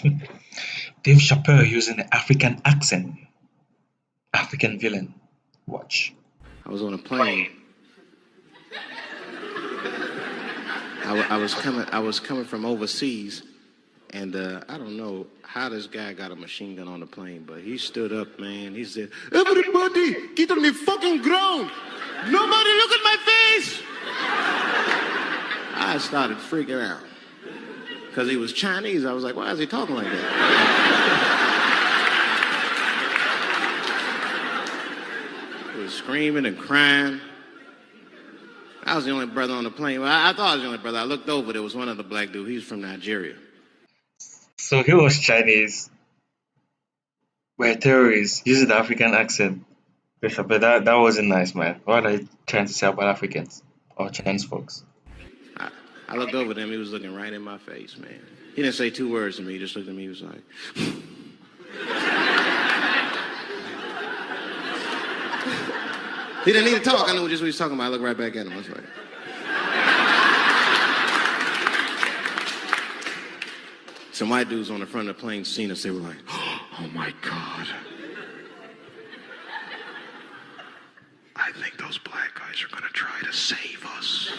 Dave Chappelle using an African accent. African villain. Watch. I was on a plane. I was coming from overseas, and I don't know how this guy got a machine gun on the plane, but he stood up, man. He said, "Everybody, get on the fucking ground! Nobody look at my face!" I started freaking out because he was Chinese. I was like, "Why is he talking like that?" He was screaming and crying. I was the only brother on the plane. Well, I thought I was the only brother. I looked over. There was one other black dude. He was from Nigeria. So he was Chinese, we're terrorists, using the African accent. Dave Chappelle, that wasn't nice, man. What are you trying to say about Africans or Chinese folks? I looked over at him. He was looking right in my face, man. He didn't say two words to me. He just looked at me. He was like... He didn't need to talk. I knew just what he was talking about. I looked right back at him. I was like... Some white dudes on the front of the plane seen us. They were like, "Oh, my God. I think those black guys are going to try to save us."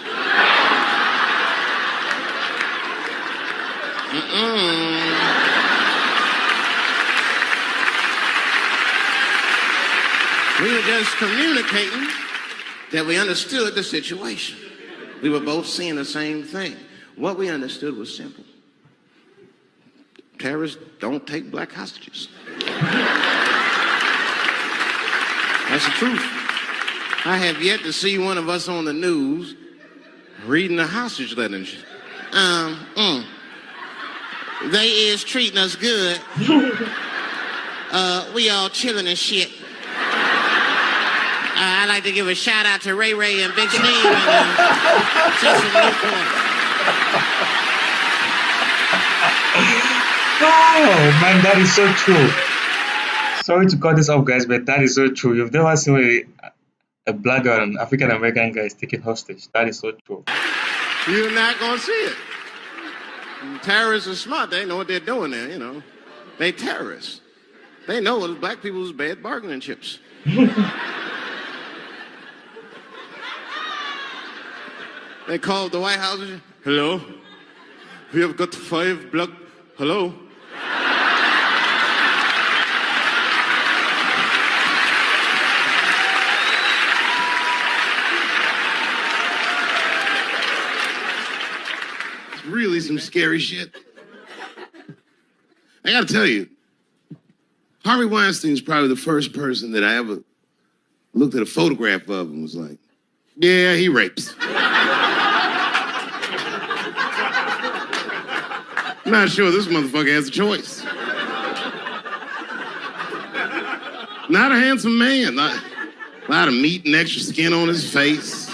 We were just communicating that we understood the situation. We were both seeing the same thing. What we understood was simple. Terrorists don't take black hostages. That's the truth. I have yet to see one of us on the news reading a hostage letter and shit. They is treating us good. We all chilling and shit. I'd like to give a shout out to Ray Ray and Big Steve and Justin Newport. Oh man, that is so true. Sorry to cut this off, guys, but that is so true. You've never seen a black or an African American guy is taken hostage. That is so true. You're not gonna see it. Terrorists are smart. They know what they're doing there, you know. They terrorists. They know it's black people's bad bargaining chips. They called the White House. "Hello? We have got 5 black... Hello?" It's really some scary shit. I gotta tell you, Harvey Weinstein's probably the first person that I ever looked at a photograph of and was like, "Yeah, he rapes." I'm not sure this motherfucker has a choice. Not a handsome man. A lot of meat and extra skin on his face.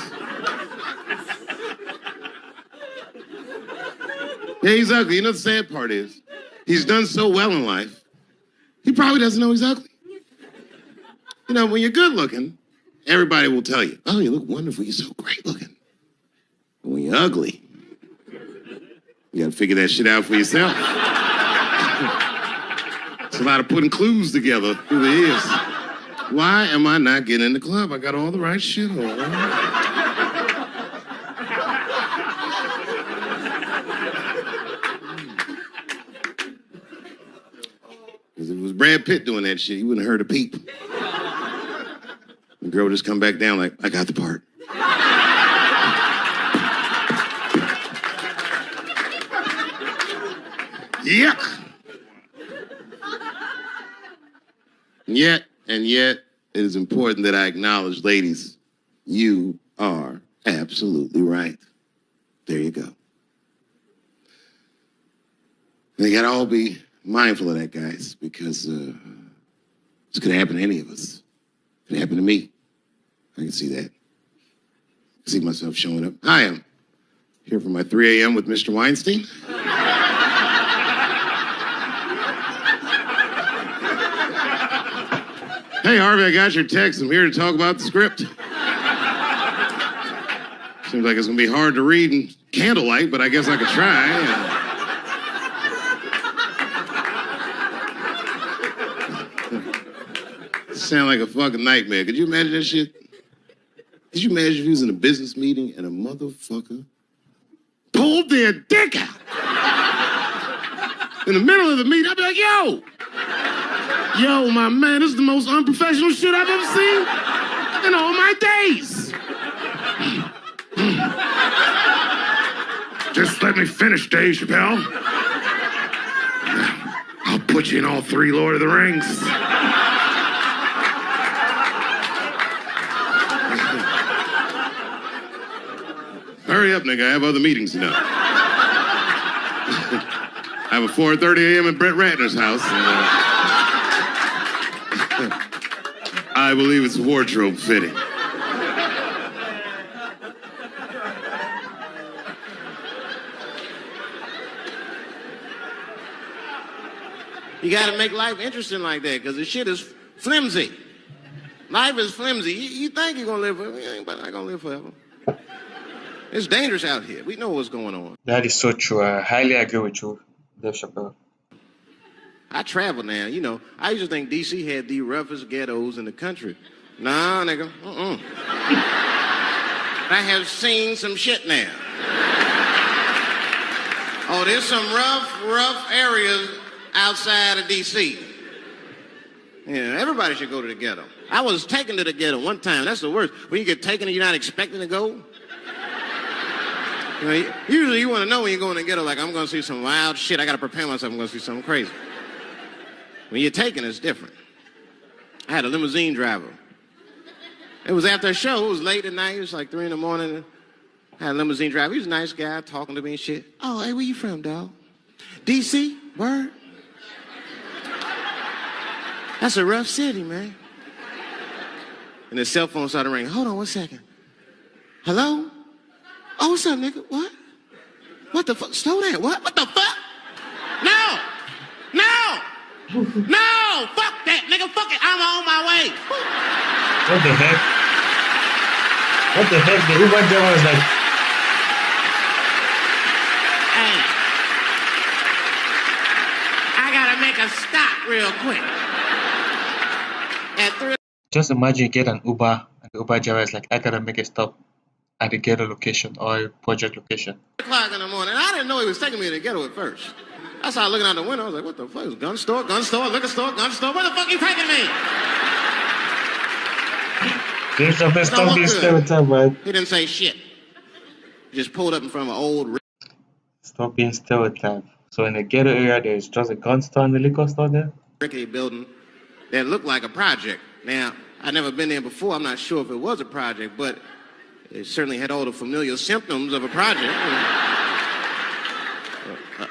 Yeah, he's ugly. You know the sad part is, he's done so well in life, he probably doesn't know he's ugly. You know, when you're good looking, everybody will tell you, "Oh, you look wonderful. You're so great looking." But when you're ugly, you gotta figure that shit out for yourself. It's a lot of putting clues together through the years. Why am I not getting in the club? I got all the right shit on. Because if it was Brad Pitt doing that shit, he wouldn't have heard a peep. The girl would just come back down like, "I got the part." Yuck. Yet, it is important that I acknowledge, ladies, you are absolutely right. There you go. They gotta all be mindful of that, guys, because this could happen to any of us. It could happen to me. I can see that. I see myself showing up. Hi, I'm here for my 3 a.m. with Mr. Weinstein. Hey, Harvey, I got your text. I'm here to talk about the script. Seems like it's going to be hard to read in candlelight, but I guess I could try. sound like a fucking nightmare. Could you imagine that shit? Could you imagine if you was in a business meeting and a motherfucker pulled their dick out? In the middle of the meeting, I'd be like, yo, my man, this is the most unprofessional shit I've ever seen in all my days. Just let me finish, Dave Chappelle. I'll put you in all 3 Lord of the Rings. Hurry up, nigga. I have other meetings tonight. I have a 4:30 a.m. at Brett Ratner's house. And, I believe it's wardrobe fitting. You gotta make life interesting like that, because the shit is flimsy. Life is flimsy. You think you're gonna live forever, you ain't not gonna live forever. It's dangerous out here. We know what's going on. That is so true. I highly agree with you, Dave Chappelle. I travel now, you know. I used to think D.C. had the roughest ghettos in the country. Nah, nigga. I have seen some shit now. Oh, there's some rough areas outside of D.C. Yeah, everybody should go to the ghetto. I was taken to the ghetto one time. That's the worst. When you get taken and you're not expecting to go. You know, usually you want to know when you go in the ghetto, like, I'm going to see some wild shit. I got to prepare myself. I'm going to see something crazy. When you're taken, it's different. I had a limousine driver. It was after a show. It was late at night. It was like 3 in the morning. I had a limousine driver. He was a nice guy talking to me and shit. Oh, hey, where you from, dog? D.C.? Word? That's a rough city, man. And his cell phone started ringing. Hold on 1 second. Hello? Oh, what's up, nigga? What? What the fuck? Slow down. What? What the fuck? No! Fuck that, nigga. Fuck it. I'm on my way. What the heck? What the heck? The Uber driver was like, Hey, I gotta make a stop real quick. At 3 just imagine you get an Uber and the Uber driver is like, I gotta make a stop at the ghetto location or a project location. o'clock in the morning. I didn't know he was taking me to the ghetto at first. I started looking out the window. I was like, what the fuck? It's gun store, liquor store, gun store. Where the fuck you taking me? Dave Chappelle, stop being stereotype, man. He didn't say shit. He just pulled up in front of an old... Stop being stereotype. So in the ghetto area, there's just a gun store and a liquor store there? rickety building that looked like a project. Now, I'd never been there before. I'm not sure if it was a project, but it certainly had all the familiar symptoms of a project.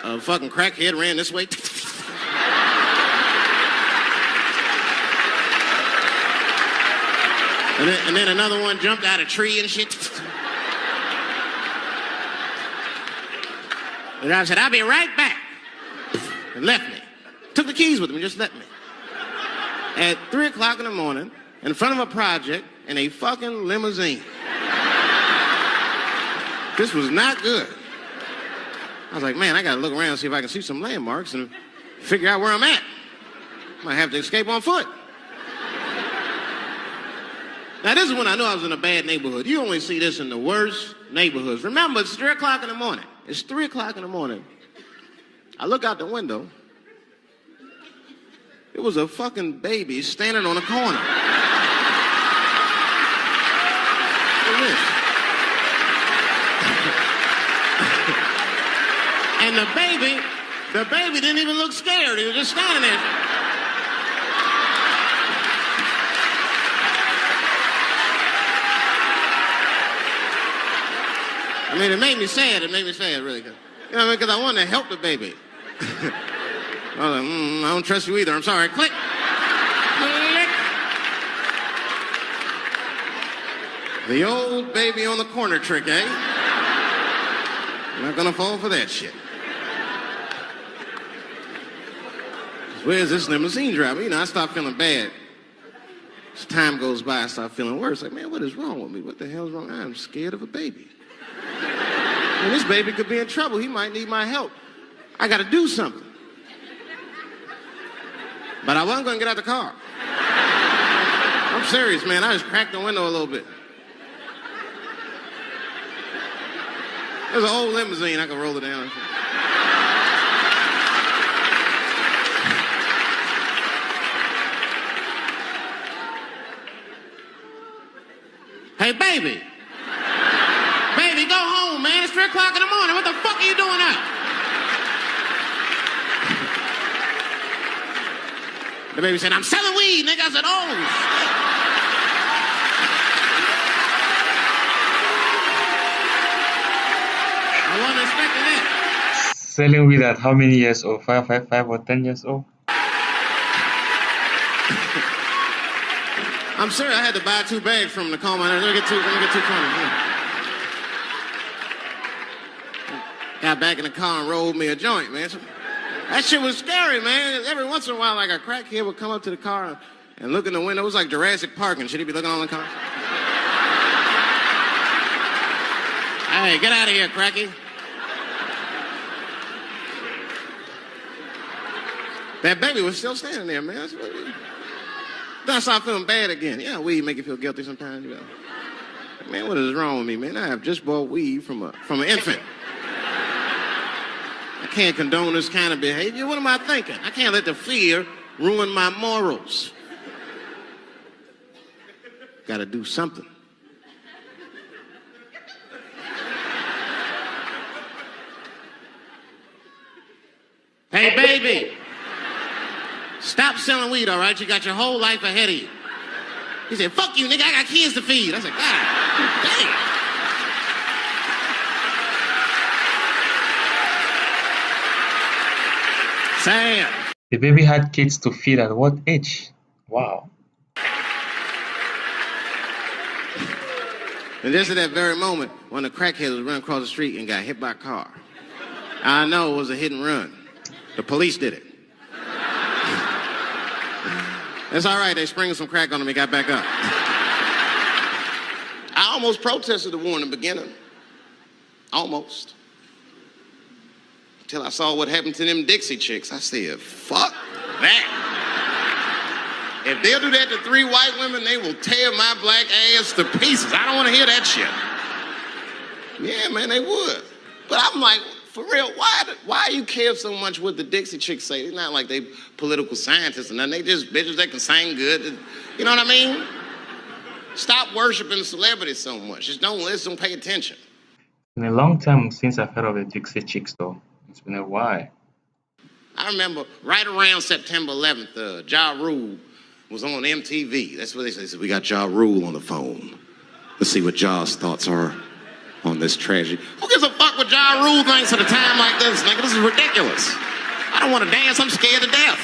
A fucking crackhead ran this way. And then another one jumped out of a tree and shit. And I said, I'll be right back. And left me. Took the keys with him and just left me. At 3 o'clock in the morning, in front of a project, in a fucking limousine. This was not good. I was like, man, I gotta look around and see if I can see some landmarks and figure out where I'm at. Might have to escape on foot. Now, this is when I knew I was in a bad neighborhood. You only see this in the worst neighborhoods. Remember, it's 3 o'clock in the morning. It's 3 o'clock in the morning. I look out the window. It was a fucking baby standing on a corner. Look at this. And the baby didn't even look scared. He was just standing there. I mean, it made me sad. It made me sad, really. You know what I mean? Because I wanted to help the baby. I was like, I don't trust you either. I'm sorry. Click. Click. The old baby on the corner trick, eh? I'm not going to fall for that shit. Where's this limousine driver? You know, I start feeling bad. As time goes by, I start feeling worse. Like, man, what is wrong with me? What the hell's wrong? I'm scared of a baby. And this baby could be in trouble. He might need my help. I got to do something. But I wasn't going to get out the car. I'm serious, man. I just cracked the window a little bit. There's an old limousine. I can roll it down. Hey, baby. Baby, go home, man. It's 3 o'clock in the morning. What the fuck are you doing out? The baby said, I'm selling weed, nigga. I said, oh, shit. I wasn't expecting that. Selling weed at how many years old? 5 or 10 years old? I'm sorry, I had to buy 2 bags from the call my nerves. Let me get two cones. Got back in the car and rolled me a joint, man. So, that shit was scary, man. Every once in a while, like a crackhead would come up to the car and look in the window. It was like Jurassic Park and shit. He'd be looking all in the car. Hey, get out of here, cracky. That baby was still standing there, man. Then I started feeling bad again. Yeah, weed make you feel guilty sometimes. You know. Man, what is wrong with me, man? I have just bought weed from an infant. I can't condone this kind of behavior. What am I thinking? I can't let the fear ruin my morals. Got to do something. Hey, baby. Stop selling weed, all right? You got your whole life ahead of you. He said, fuck you, nigga. I got kids to feed. I said, God damn. Sam. The baby had kids to feed at what age? Wow. And just at that very moment, one of the crackheads was running across the street and got hit by a car. I know it was a hit and run. The police did it. It's all right. They sprinkled some crack on him. He got back up. I almost protested the war in the beginning. Almost. Until I saw what happened to them Dixie chicks. I said, fuck that. If they'll do that to 3 white women, they will tear my black ass to pieces. I don't want to hear that shit. Yeah, man, they would. But I'm like, for real, why you care so much what the Dixie chicks say? It's not like they political scientists or nothing. They just bitches that can sing good. You know what I mean? Stop worshiping celebrities so much. Just don't listen, pay attention. It's been a long time since I've heard of the Dixie Chicks, though. It's been a while. I remember right around September 11th, Ja Rule was on MTV. That's what they said. We got Ja Rule on the phone. Let's see what Ja's thoughts are on this tragedy. Who gives a fuck what Ja Rule thinks at a time like this, nigga? This is ridiculous. I don't want to dance. I'm scared to death.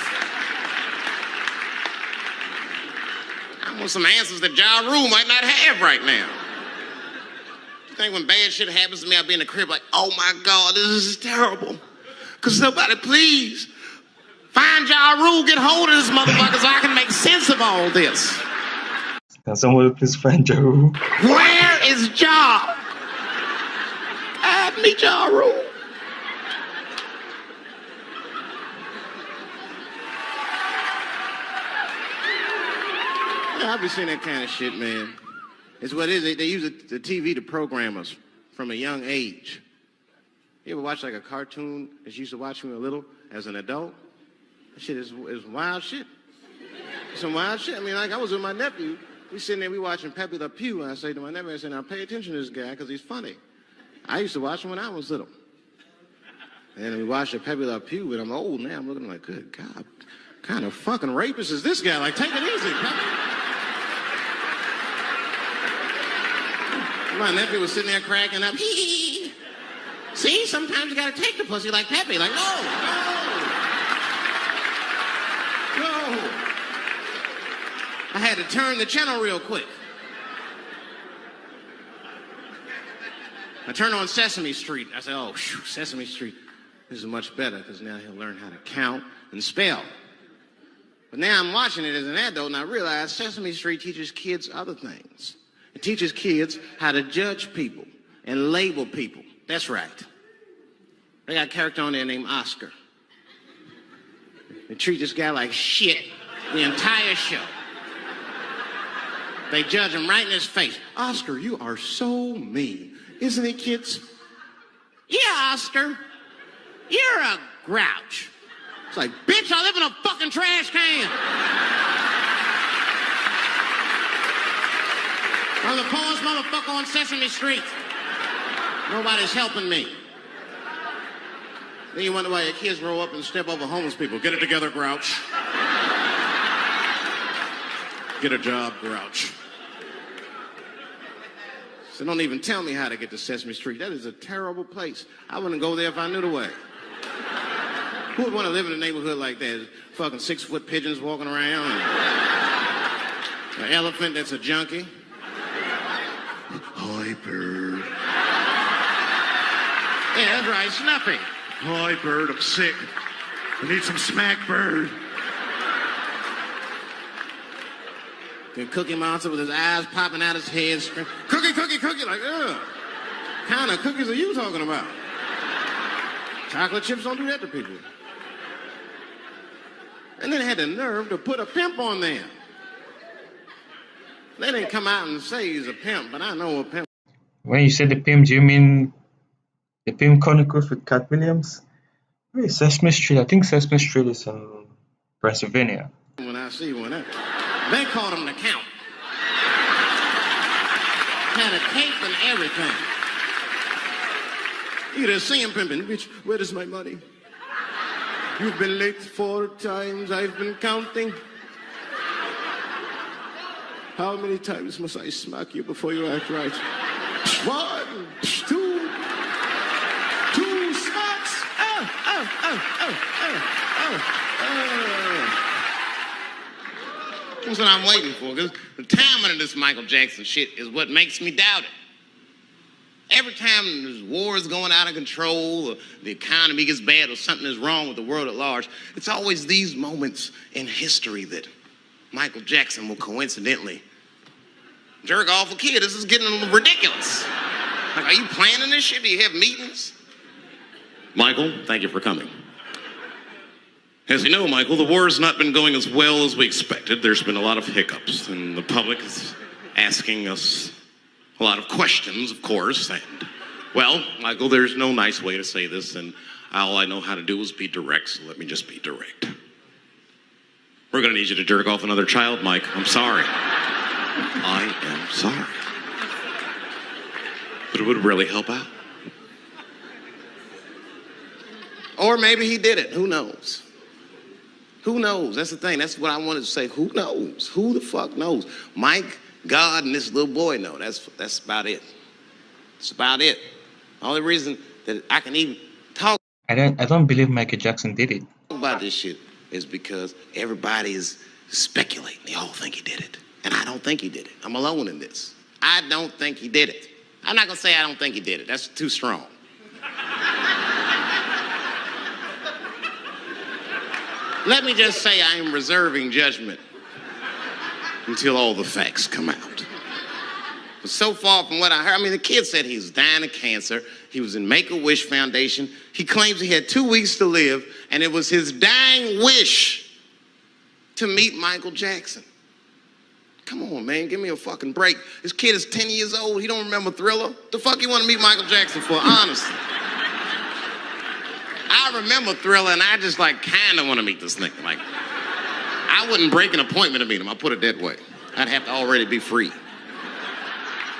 I want some answers that Ja Rule might not have right now. You think when bad shit happens to me, I'll be in the crib like, oh my God, this is terrible. Could somebody please find Ja Rule, get hold of this motherfucker so I can make sense of all this. Can somebody please find Ja Rule? Where is Ja? Me Ja Rule. Yeah, I've been seeing that kind of shit, man. It's what it is. They use the TV to program us from a young age. You ever watch like a cartoon that you used to watch when you were little as an adult? That shit is wild shit. Some wild shit. I mean, like I was with my nephew. We sitting there, we watching Pepe Le Pew, and I say to my nephew, I said, now pay attention to this guy because he's funny. I used to watch him when I was little. And we watched Pepe Le Pew, and I'm old now. I'm looking like, good God, what kind of fucking rapist is this guy? Like, take it easy, Pepe. My nephew was sitting there cracking up. Hee. See, sometimes you gotta take the pussy like Pepe. Like, no. I had to turn the channel real quick. I turned on Sesame Street. I said, oh, Sesame Street. This is much better because now he'll learn how to count and spell. But now I'm watching it as an adult and I realize Sesame Street teaches kids other things. It teaches kids how to judge people and label people. That's right. They got a character on there named Oscar. They treat this guy like shit the entire show. They judge him right in his face. Oscar, you are so mean. Isn't it, kids? Yeah, Oscar. You're a grouch. It's like, bitch, I live in a fucking trash can. I'm the poorest motherfucker on Sesame Street. Nobody's helping me. Then you wonder why your kids grow up and step over homeless people. Get it together, grouch. Get a job, grouch. So don't even tell me how to get to Sesame Street. That is a terrible place. I wouldn't go there if I knew the way. Who would want to live in a neighborhood like that? Fucking 6-foot pigeons walking around. An elephant that's a junkie. Hi, bird. Yeah, that's right, Snuffy. Hi, bird, I'm sick. I need some smack, bird. Then Cookie Monster with his eyes popping out his head, screaming, cookie, cookie, cookie, like, ugh. What kind of cookies are you talking about? Chocolate chips don't do that to people. And then they had the nerve to put a pimp on them. They didn't come out and say he's a pimp, but I know a pimp. When you say the pimp, do you mean the Pimp Chronicles with Cat Williams? Wait, Sesame Street. I think Sesame Street is in Pennsylvania. When I see one, they called him the Count. Had a cape and everything. You just see him pimping. Bitch, where is my money? You've been late 4 times. I've been counting. How many times must I smack you before you act right? 1, 2, 2 smacks. That's what I'm waiting for, because the timing of this Michael Jackson shit is what makes me doubt it. Every time this war is going out of control, or the economy gets bad, or something is wrong with the world at large, it's always these moments in history that Michael Jackson will coincidentally jerk off a kid. This is getting ridiculous. Like, are you planning this shit? Do you have meetings? Michael, thank you for coming. As you know, Michael, the war has not been going as well as we expected. There's been a lot of hiccups, and the public is asking us a lot of questions, of course. And, well, Michael, there's no nice way to say this, and all I know how to do is be direct, so let me just be direct. We're going to need you to jerk off another child, Mike. I'm sorry. I am sorry. But it would really help out. Or maybe he did it. Who knows? Who knows? That's the thing. That's what I wanted to say. Who knows? Who the fuck knows? Mike, God, and this little boy know. That's about it. That's about it. The only reason that I can even talk I don't believe Michael Jackson did it. about this shit is because everybody is speculating. They all think he did it. And I don't think he did it. I'm alone in this. I don't think he did it. I'm not going to say I don't think he did it. That's too strong. Let me just say I am reserving judgment until all the facts come out. But so far from what I heard, I mean, the kid said he was dying of cancer. He was in Make-A-Wish Foundation. He claims he had 2 weeks to live, and it was his dying wish to meet Michael Jackson. Come on, man, give me a fucking break. This kid is 10 years old. He don't remember Thriller. The fuck you want to meet Michael Jackson for, honestly? I remember Thriller, and I just, kind of want to meet this nigga. I wouldn't break an appointment to meet him. I'll put it that way. I'd have to already be free.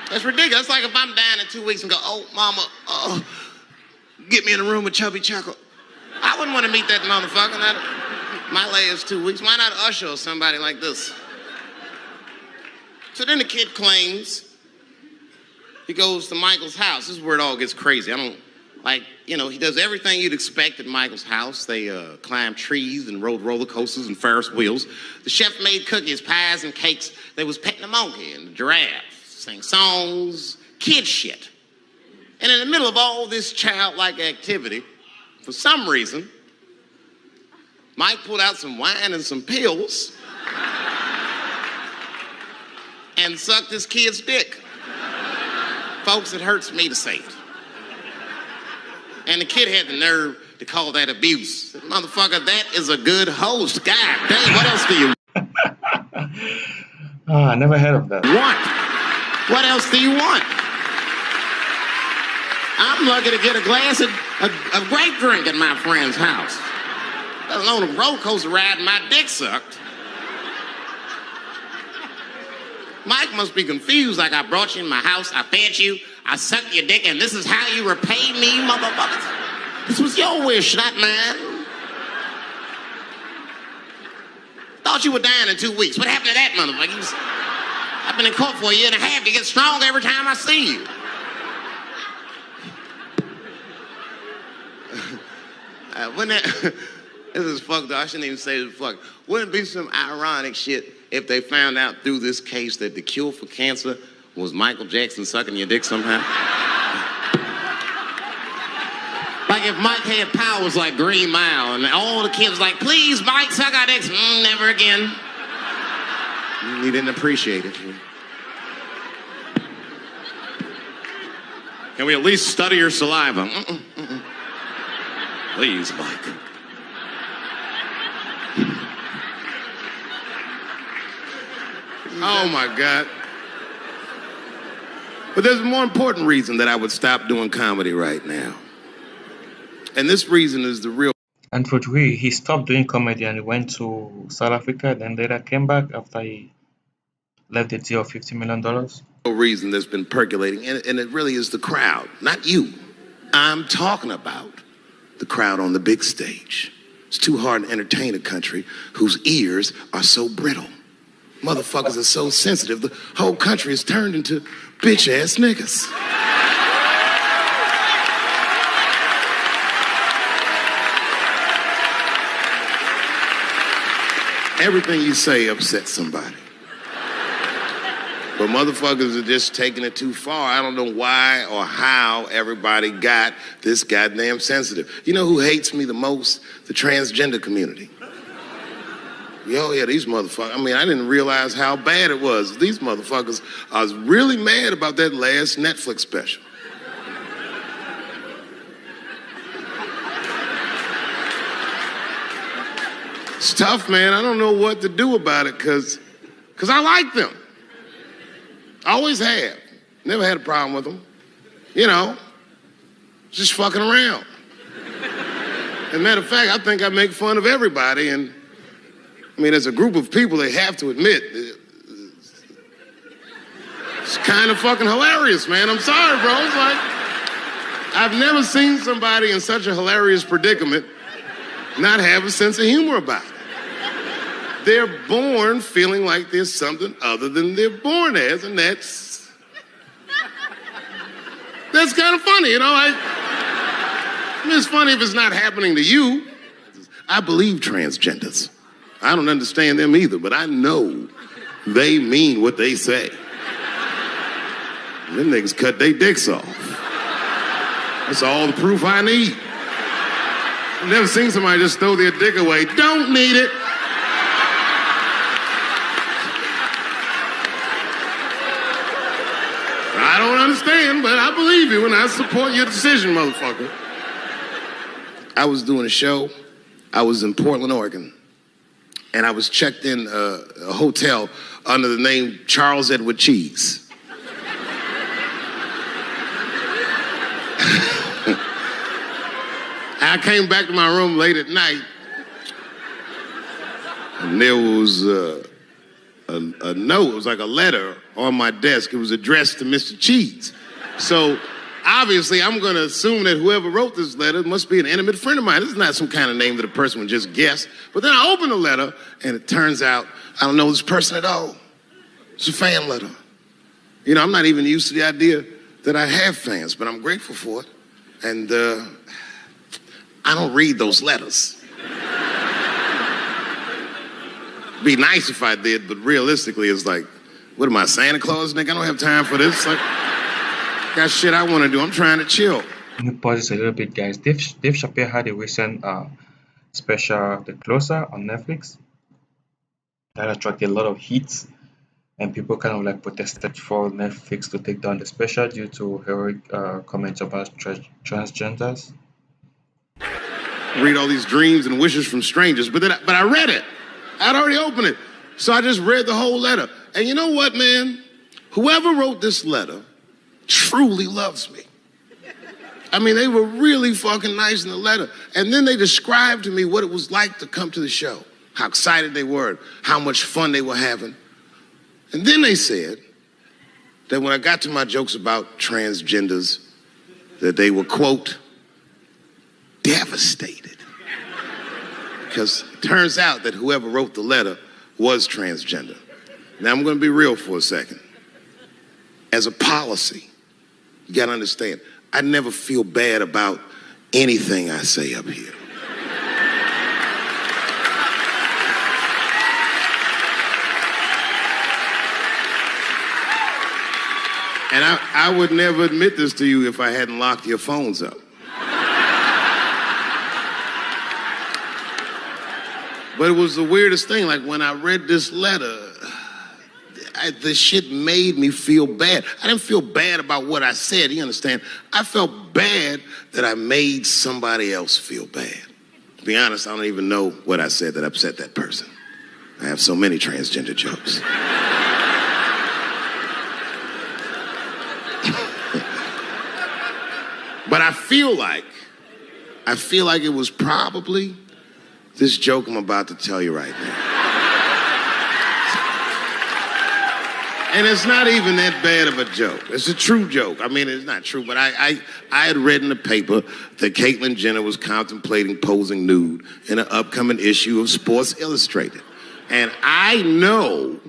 That's ridiculous. It's like if I'm dying in 2 weeks and go, oh, mama, get me in a room with Chubby Chuckle. I wouldn't want to meet that motherfucker. My last 2 weeks. Why not Usher or somebody like this? So then the kid claims he goes to Michael's house. This is where it all gets crazy. He does everything you'd expect at Michael's house. They climbed trees and rode roller coasters and Ferris wheels. The chef made cookies, pies, and cakes. They was petting the monkey and the giraffe, sang songs, kid shit. And in the middle of all this childlike activity, for some reason, Mike pulled out some wine and some pills and sucked his kid's dick. Folks, it hurts me to say it. And the kid had the nerve to call that abuse. Motherfucker, that is a good host. God damn, what else do you... Ah, I never heard of that. What else do you want? I'm lucky to get a glass of grape drink at my friend's house. Let alone a roller coaster ride and my dick sucked. Mike must be confused, like I brought you in my house, I fed you, I sucked your dick, and this is how you repay me, motherfuckers? This was your wish, not mine. Thought you were dying in 2 weeks. What happened to that, motherfucker? I've been in court for a year and a half. You get stronger every time I see you. This is fucked up. I shouldn't even say this fuck. Wouldn't it be some ironic shit if they found out through this case that the cure for cancer was Michael Jackson sucking your dick somehow? Like if Mike had powers like Green Mile and all the kids like, please, Mike, suck our dicks. Never again. He didn't appreciate it. Can we at least study your saliva? Please, Mike. Oh, my God. But there's a more important reason that I would stop doing comedy right now. And this reason is the real... And for Dewey, he stopped doing comedy and he went to South Africa, then later came back after he left the deal of $50 million. reason that's been percolating, and it really is the crowd, not you. I'm talking about the crowd on the big stage. It's too hard to entertain a country whose ears are so brittle. Motherfuckers are so sensitive. The whole country is turned into bitch-ass niggas. Everything you say upsets somebody. But motherfuckers are just taking it too far. I don't know why or how everybody got this goddamn sensitive. You know who hates me the most? The transgender community. Yo, yeah, these motherfuckers. I mean, I didn't realize how bad it was. These motherfuckers, I was really mad about that last Netflix special. It's tough, man. I don't know what to do about it because I like them. I always have. Never had a problem with them. You know, just fucking around. As a matter of fact, I think I make fun of everybody. And I mean, as a group of people, they have to admit, it's kind of fucking hilarious, man. I'm sorry, bro. It's like, I've never seen somebody in such a hilarious predicament not have a sense of humor about it. They're born feeling like there's something other than they're born as, and that's kind of funny, you know? I mean, it's funny if it's not happening to you. I believe transgenders. I don't understand them either, but I know they mean what they say. Them niggas cut their dicks off. That's all the proof I need. I've never seen somebody just throw their dick away. Don't need it. I don't understand, but I believe you and I support your decision, motherfucker. I was doing a show. I was in Portland, Oregon. And I was checked in a hotel under the name Charles Edward Cheese. I came back to my room late at night, and there was a note. It was like a letter on my desk. It was addressed to Mr. Cheese. So obviously, I'm going to assume that whoever wrote this letter must be an intimate friend of mine. This is not some kind of name that a person would just guess. But then I open the letter, and it turns out I don't know this person at all. It's a fan letter. You know, I'm not even used to the idea that I have fans, but I'm grateful for it. And I don't read those letters. Be nice if I did, but realistically, it's like, what am I, Santa Claus, nigga? I don't have time for this. Like, got shit I want to do. I'm trying to chill. Let me pause this a little bit, guys. Dave Chappelle had a recent special, The Closer, on Netflix. That attracted a lot of heat, and people kind of like protested for Netflix to take down the special due to heroic comments about transgenders. Read all these dreams and wishes from strangers, but I read it. I'd already opened it. So I just read the whole letter. And you know what, man? Whoever wrote this letter truly loves me. I mean, they were really fucking nice in the letter. And then they described to me what it was like to come to the show, how excited they were, how much fun they were having. And then they said that when I got to my jokes about transgenders, that they were, quote, devastated. Because it turns out that whoever wrote the letter was transgender. Now, I'm going to be real for a second. As a policy, you got to understand, I never feel bad about anything I say up here. And I would never admit this to you if I hadn't locked your phones up. But it was the weirdest thing. Like, when I read this letter, this shit made me feel bad. I didn't feel bad about what I said, you understand? I felt bad that I made somebody else feel bad. To be honest, I don't even know what I said that upset that person. I have so many transgender jokes. But I feel like it was probably this joke I'm about to tell you right now. And it's not even that bad of a joke. It's a true joke. I mean, it's not true, but I had read in the paper that Caitlyn Jenner was contemplating posing nude in an upcoming issue of Sports Illustrated. And I know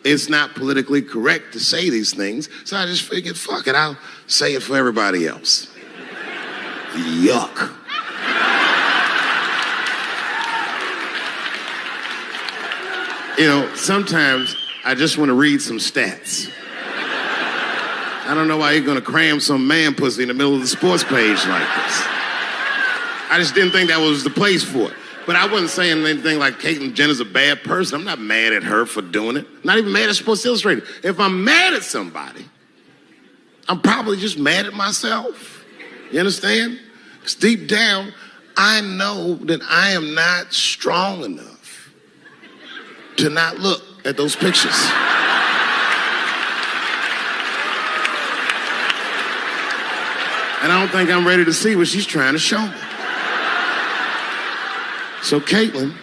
it's not politically correct to say these things, so I just figured, fuck it, I'll say it for everybody else. Yuck. You know, sometimes I just want to read some stats. I don't know why you're going to cram some man pussy in the middle of the sports page like this. I just didn't think that was the place for it. But I wasn't saying anything like Caitlyn Jenner's a bad person. I'm not mad at her for doing it. Not even mad at Sports Illustrated. If I'm mad at somebody, I'm probably just mad at myself. You understand? Because deep down, I know that I am not strong enough to not look at those pictures. And I don't think I'm ready to see what she's trying to show me. So Caitlyn,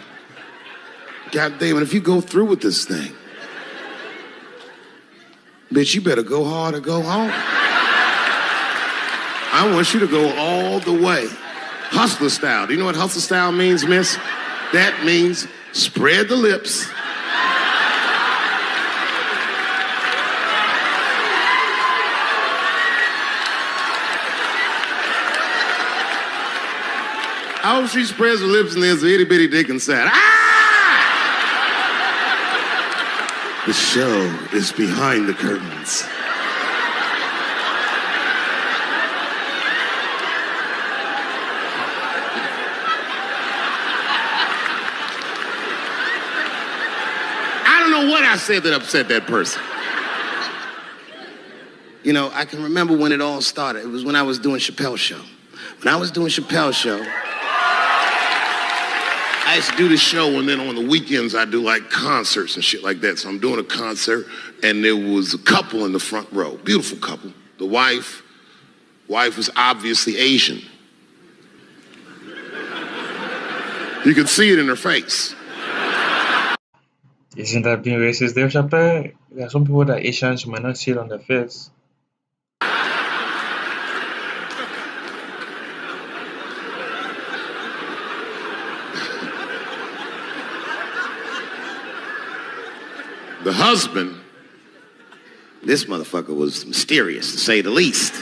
goddamn it, if you go through with this thing, bitch, you better go hard or go home. I want you to go all the way. Hustler style. Do you know what hustler style means, miss? That means spread the lips. I hope she spreads her lips and there's an itty bitty dick inside. Ah! The show is behind the curtains. I don't know what I said that upset that person. You know, I can remember when it all started. It was when I was doing Chappelle show. When I was doing Chappelle show, I used to do the show, and then on the weekends, I do like concerts and shit like that. So I'm doing a concert, and there was a couple in the front row, beautiful couple. The wife was obviously Asian. You could see it in her face. Isn't that being racist there, Chappelle? There are some people that Asians might not see it on their face. The husband, this motherfucker was mysterious, to say the least.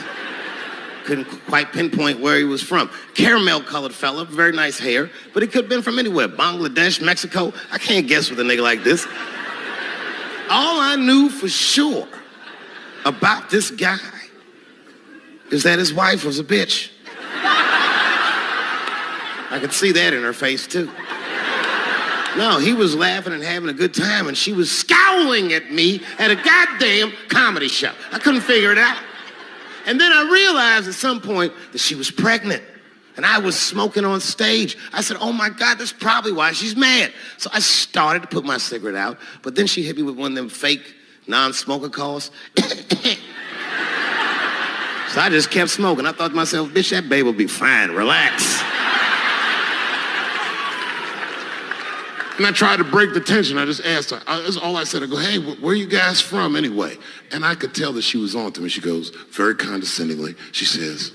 Couldn't quite pinpoint where he was from. Caramel-colored fella, very nice hair, but he could have been from anywhere. Bangladesh, Mexico. I can't guess with a nigga like this. All I knew for sure about this guy is that his wife was a bitch. I could see that in her face, too. No, he was laughing and having a good time, and she was scowling at me at a goddamn comedy show. I couldn't figure it out. And then I realized at some point that she was pregnant. And I was smoking on stage. I said, oh my God, that's probably why she's mad. So I started to put my cigarette out, but then she hit me with one of them fake non-smoker calls. So I just kept smoking. I thought to myself, bitch, that baby will be fine, relax. And I tried to break the tension. I just asked her, that's all I said. I go, hey, where are you guys from anyway? And I could tell that she was on to me. She goes, very condescendingly, she says,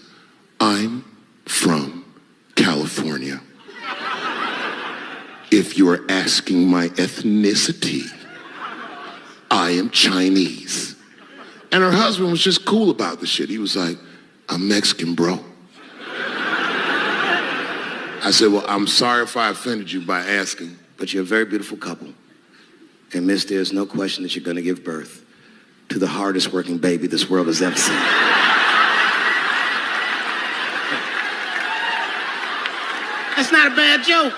I'm from California. If you're asking my ethnicity, I am Chinese. And her husband was just cool about the shit. He was like, I'm Mexican, bro. I said, well, I'm sorry if I offended you by asking, but you're a very beautiful couple. And miss, there's no question that you're going to give birth to the hardest working baby this world has ever seen. That's not a bad joke.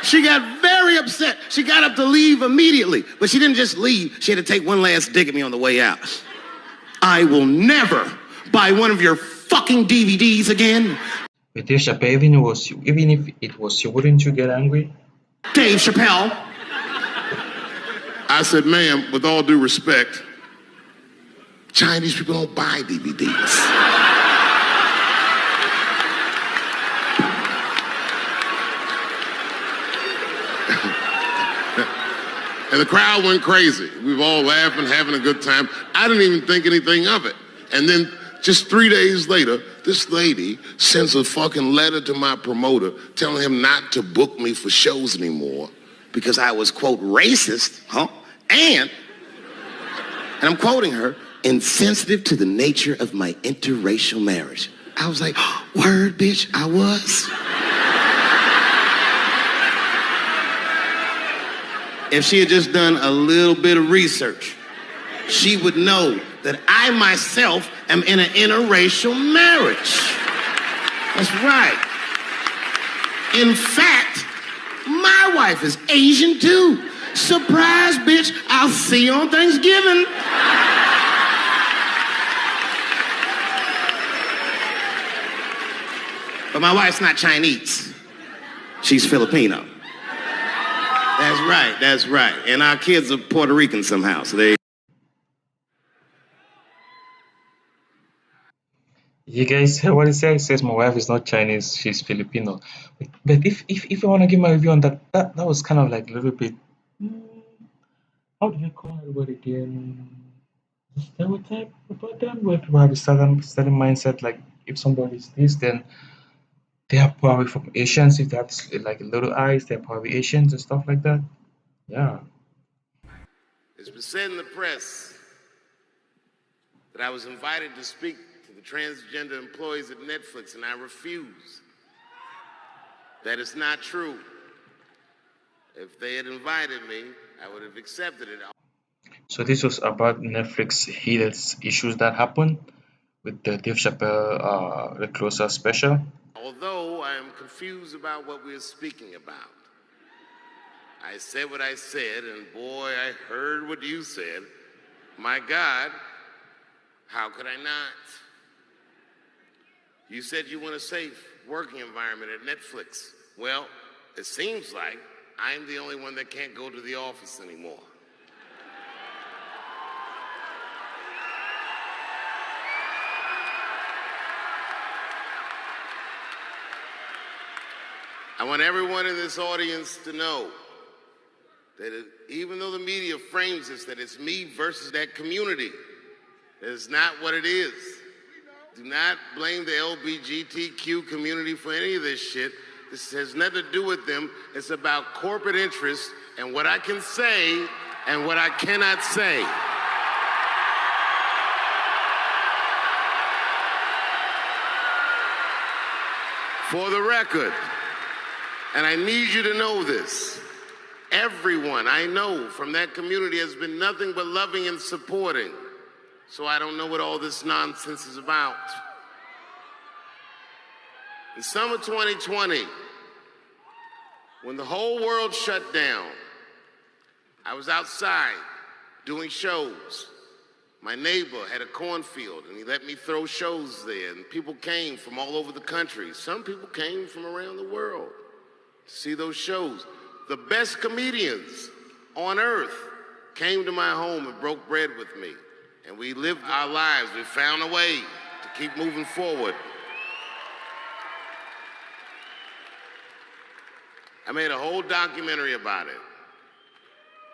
She got very upset. She got up to leave immediately, but she didn't just leave. She had to take one last dig at me on the way out. I will never buy one of your fucking DVDs again. With Dave Chappelle, even if it was you, wouldn't you get angry? Dave Chappelle. I said, ma'am, with all due respect, Chinese people don't buy DVDs. And the crowd went crazy. We were all laughing, having a good time. I didn't even think anything of it. And then just 3 days later, this lady sends a fucking letter to my promoter telling him not to book me for shows anymore because I was, quote, racist, and I'm quoting her, insensitive to the nature of my interracial marriage. I was like, word, bitch, I was. If she had just done a little bit of research, she would know that I myself am in an interracial marriage. That's right. In fact, my wife is Asian too. Surprise, bitch, I'll see you on Thanksgiving. But my wife's not Chinese. She's Filipino. That's right. And our kids are Puerto Rican somehow, so they... You guys hear what he says? He says my wife is not Chinese, she's Filipino. But if I want to give my review on that was kind of like a little bit, how do you call it again? Stereotype about them, where people have a certain mindset, like if somebody's this, then they are probably from Asians. If they have like little eyes, they're probably Asians and stuff like that. Yeah. It's been said in the press that I was invited to speak to the transgender employees at Netflix, and I refuse. That is not true. If they had invited me, I would have accepted it. So this was about Netflix heated issues that happened with the Dave Chappelle The Closer special. Although I am confused about what we're speaking about. I said what I said, and boy, I heard what you said. My God, how could I not? You said you want a safe working environment at Netflix. Well, it seems like I'm the only one that can't go to the office anymore. I want everyone in this audience to know that even though the media frames this, that it's me versus that community, that is not what it is. Do not blame the LGBTQ community for any of this shit. This has nothing to do with them. It's about corporate interests and what I can say and what I cannot say. For the record, and I need you to know this, everyone I know from that community has been nothing but loving and supporting. So I don't know what all this nonsense is about. In summer 2020, when the whole world shut down, I was outside doing shows. My neighbor had a cornfield, and he let me throw shows there, and people came from all over the country. Some people came from around the world to see those shows. The best comedians on earth came to my home and broke bread with me, and we lived our lives. We found a way to keep moving forward. I made a whole documentary about it.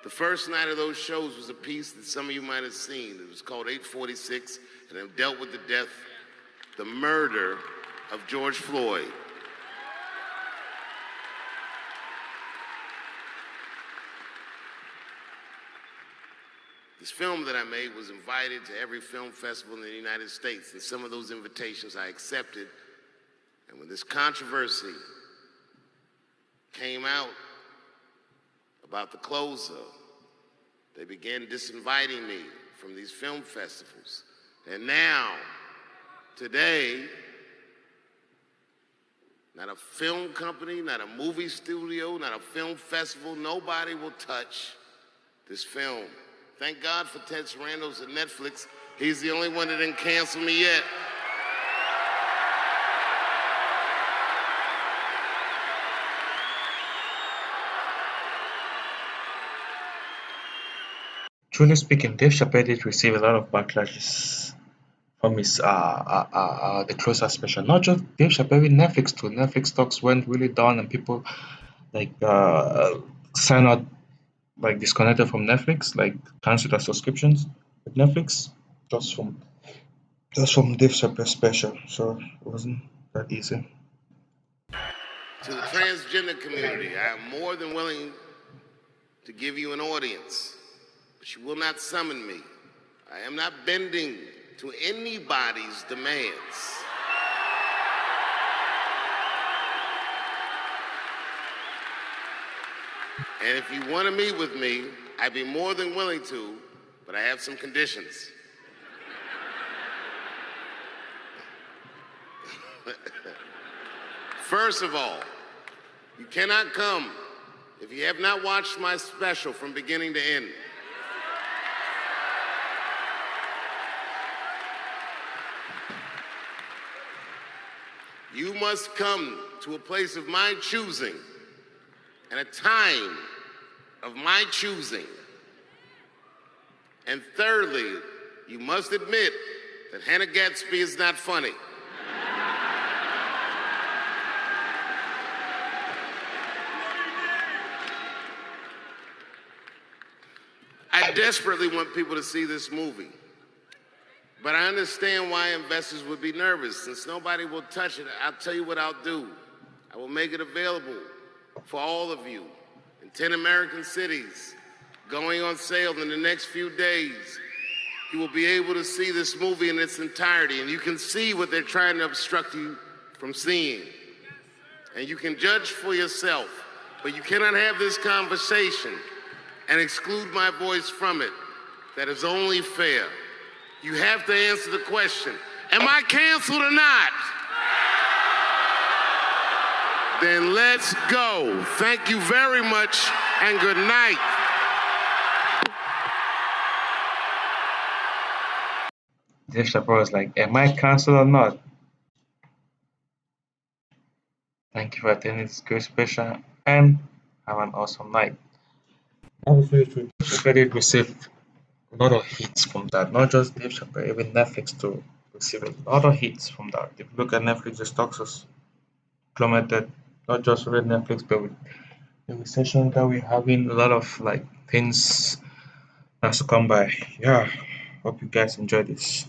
The first night of those shows was a piece that some of you might have seen. It was called 846, and it dealt with the murder of George Floyd. This film that I made was invited to every film festival in the United States, and some of those invitations I accepted. And when this controversy came out about the closer, they began disinviting me from these film festivals. And now, today, not a film company, not a movie studio, not a film festival, nobody will touch this film. Thank God for Ted Sarandos at Netflix. He's the only one that didn't cancel me yet. Truly speaking, Dave Chappelle did receive a lot of backlashes from his the closer special. Not just Dave Chappelle, with Netflix too. Netflix stocks went really down, and people like sign out, like disconnected from Netflix, like cancel their subscriptions with Netflix just from Dave Chappelle special. So it wasn't that easy. To the transgender community, I am more than willing to give you an audience, but you will not summon me. I am not bending to anybody's demands. And if you want to meet with me, I'd be more than willing to, but I have some conditions. First of all, you cannot come if you have not watched my special from beginning to end. You must come to a place of my choosing and a time of my choosing. And thirdly, you must admit that Hannah Gadsby is not funny. I desperately want people to see this movie. But I understand why investors would be nervous. Since nobody will touch it, I'll tell you what I'll do. I will make it available for all of you in 10 American cities, going on sale in the next few days. You will be able to see this movie in its entirety, and you can see what they're trying to obstruct you from seeing. And you can judge for yourself, but you cannot have this conversation and exclude my voice from it. That is only fair. You have to answer the question, am I canceled or not? Then let's go. Thank you very much, and good night. Dave Chappelle was like, am I cancelled or not? Thank you for attending this great special, and have an awesome night. Obviously, Chappelle did receive a lot of hits from that. Not just Dave Chappelle, even Netflix too received a lot of hits from that. If you look at Netflix, the stocks has plummeted. Not just with Netflix, but with the recession that we're having, a lot of like things has to come by. Yeah, hope you guys enjoy this.